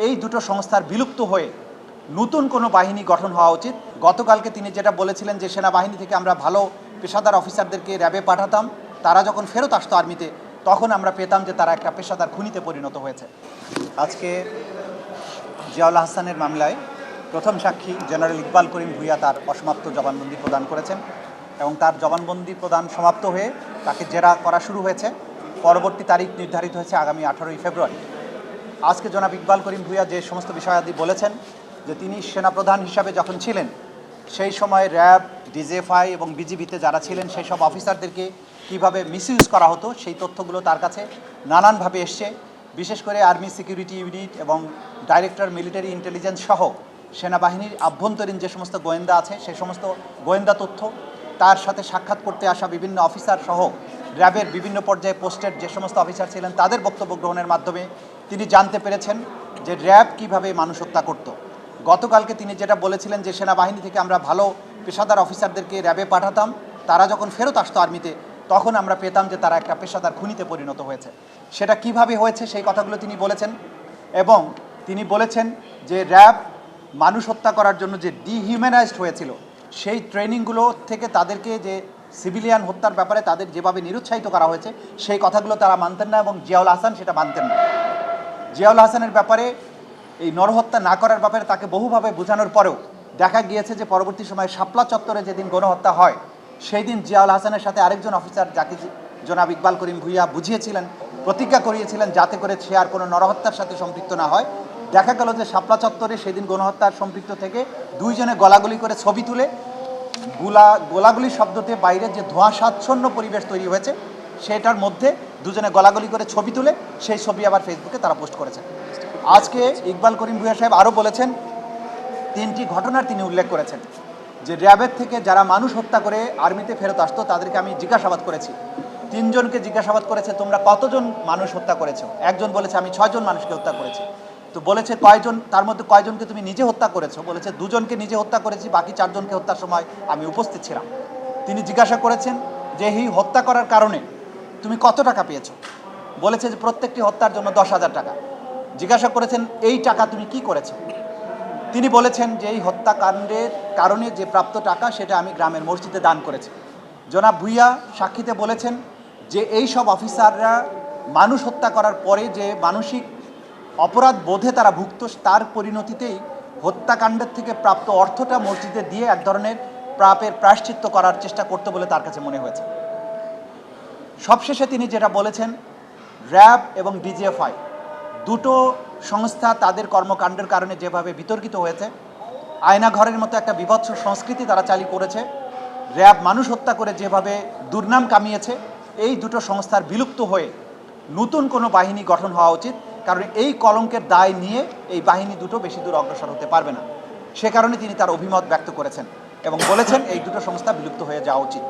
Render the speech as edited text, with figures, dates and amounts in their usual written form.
এই দুটো সংস্থার বিলুপ্ত হয়ে নতুন কোনো বাহিনী গঠন হওয়া উচিত। গতকালকে তিনি যেটা বলেছিলেন যে সেনাবাহিনী থেকে আমরা ভালো পেশাদার অফিসারদেরকে র্যাবে পাঠাতাম, তারা যখন ফেরত আসতো আর্মিতে তখন আমরা পেতাম যে তারা একটা পেশাদার খুনিতে পরিণত হয়েছে। আজকে জিয়াউল হাসানের মামলায় প্রথম সাক্ষী জেনারেল ইকবাল করিম ভূঁইয়া তার অসমাপ্ত জবানবন্দি প্রদান করেছেন এবং তার জবানবন্দি প্রদান সমাপ্ত হয়ে তাকে জেরা করা শুরু হয়েছে। পরবর্তী তারিখ নির্ধারিত হয়েছে আগামী 18ই ফেব্রুয়ারি। আজকে জনাব ইকবাল করিম ভূঁইয়া যে সমস্ত বিষয়াদি বলেছেন যে তিনি সেনাপ্রধান হিসাবে যখন ছিলেন সেই সময় র্যাব, ডিজিএফআই এবং বিজিবিতে যারা ছিলেন সেই সব অফিসারদেরকে কীভাবে মিসইউজ করা হতো সেই তথ্যগুলো তার কাছে নানানভাবে এসছে। বিশেষ করে আর্মি সিকিউরিটি ইউনিট এবং ডাইরেক্টর মিলিটারি ইন্টেলিজেন্স সহ সেনাবাহিনীর আভ্যন্তরীণ যে সমস্ত গোয়েন্দা আছে সেই সমস্ত গোয়েন্দা তথ্য, তার সাথে সাক্ষাৎ করতে আসা বিভিন্ন অফিসার সহ র্যাবের বিভিন্ন পর্যায়ে পোস্টেড যে সমস্ত অফিসার ছিলেন তাদের বক্তব্য গ্রহণের মাধ্যমে তিনি জানতে পেরেছেন যে র্যাব কীভাবে মানুষ হত্যা করত। গতকালকে তিনি যেটা বলেছিলেন যে সেনাবাহিনী থেকে আমরা ভালো পেশাদার অফিসারদেরকে র্যাবে পাঠাতাম, তারা যখন ফেরত আসতো আর্মিতে তখন আমরা পেতাম যে তারা একটা পেশাদার খুনিতে পরিণত হয়েছে। সেটা কিভাবে হয়েছে সেই কথাগুলো তিনি বলেছেন এবং তিনি বলেছেন যে র্যাব মানুষ হত্যা করার জন্য যে ডিহিউম্যানাইজড হয়েছিল সেই ট্রেনিংগুলো থেকে তাদেরকে যে সিভিলিয়ান হত্যার ব্যাপারে তাদের যেভাবে নিরুৎসাহিত করা হয়েছে সেই কথাগুলো তারা মানতেন না এবং জিয়াউল হাসান সেটা মানতেন না। জিয়াউল হাসানের ব্যাপারে এই নরহত্যা না করার ব্যাপারে তাকে বহুভাবে বোঝানোর পরেও দেখা গিয়েছে যে পরবর্তী সময়ে শাপলা চত্বরে যেদিন গণহত্যা হয় সেই দিন জিয়াউল হাসানের সাথে আরেকজন অফিসার যাকে জনাব ইকবাল করিম ভূঁইয়া বুঝিয়েছিলেন, প্রতিজ্ঞা করিয়েছিলেন যাতে করে সে আর কোনো নরহত্যার সাথে সম্পৃক্ত না হয়। দেখা গেল যে শাপলা চত্বরে সেদিন গণহত্যার সম্পৃক্ত থেকে দুইজনে গলাগুলি করে ছবি তুলে গোলাগুলির শব্দতে বাইরে যে ধোঁয়াশাচ্ছন্ন পরিবেশ তৈরি হয়েছে সেটার মধ্যে দুজনে গলাগলি করে ছবি তুলে সেই ছবি আবার ফেসবুকে তারা পোস্ট করেছেন। আজকে ইকবাল করিম ভূঁইয়া সাহেব আরও বলেছেন, 3টি ঘটনার তিনি উল্লেখ করেছেন যে র্যাবের থেকে যারা মানুষ হত্যা করে আর্মিতে ফেরত আসতো তাদেরকে আমি জিজ্ঞাসাবাদ করেছি। 3 জনকে জিজ্ঞাসাবাদ করেছে তোমরা কতজন মানুষ হত্যা করেছো। একজন বলেছে আমি 6 জন মানুষকে হত্যা করেছি। তো বলেছে কয়জন, তার মধ্যে কয়জনকে তুমি নিজে হত্যা করেছো? বলেছে 2 জনকে নিজে হত্যা করেছি, বাকি 4 জনকে হত্যার সময় আমি উপস্থিত ছিলাম। তিনি জিজ্ঞাসা করেছেন যে এই হত্যা করার কারণে তুমি কত টাকা পেয়েছো? বলেছে যে প্রত্যেকটি হত্যার জন্য 10,000 টাকা। জিজ্ঞাসা করেছেন এই টাকা তুমি কি করেছো? তিনি বলেছেন যে এই হত্যাকাণ্ডের কারণে যে প্রাপ্ত টাকা সেটা আমি গ্রামের মসজিদে দান করেছি। জনাব ভূঁইয়া সাক্ষীতে বলেছেন যে এই সব অফিসাররা মানুষ হত্যা করার পরে যে মানসিক অপরাধ বোধে তারা ভুগত তার পরিণতিতেই হত্যাকাণ্ডের থেকে প্রাপ্ত অর্থটা মসজিদে দিয়ে এক ধরনের পাপের প্রায়শ্চিত্ত করার চেষ্টা করতে বলে তার কাছে মনে হয়েছে। সবশেষে তিনি যেটা বলেছেন, র্যাব এবং ডিজিএফআই দুটো সংস্থা তাদের কর্মকাণ্ডের কারণে যেভাবে বিতর্কিত হয়েছে, আয়নাঘরের মতো একটা বিভৎস সংস্কৃতি তারা চালু করেছে, র্যাব মানুষ হত্যা করে যেভাবে দুর্নাম কামিয়েছে, এই দুটো সংস্থার বিলুপ্ত হয়ে নতুন কোনো বাহিনী গঠন হওয়া উচিত। কারণ এই কলঙ্কের দায় নিয়ে এই বাহিনী দুটো বেশি দূর অগ্রসর হতে পারবে না। সে কারণে তিনি তার অভিমত ব্যক্ত করেছেন এবং বলেছেন এই দুটো সংস্থা বিলুপ্ত হয়ে যাওয়া উচিত।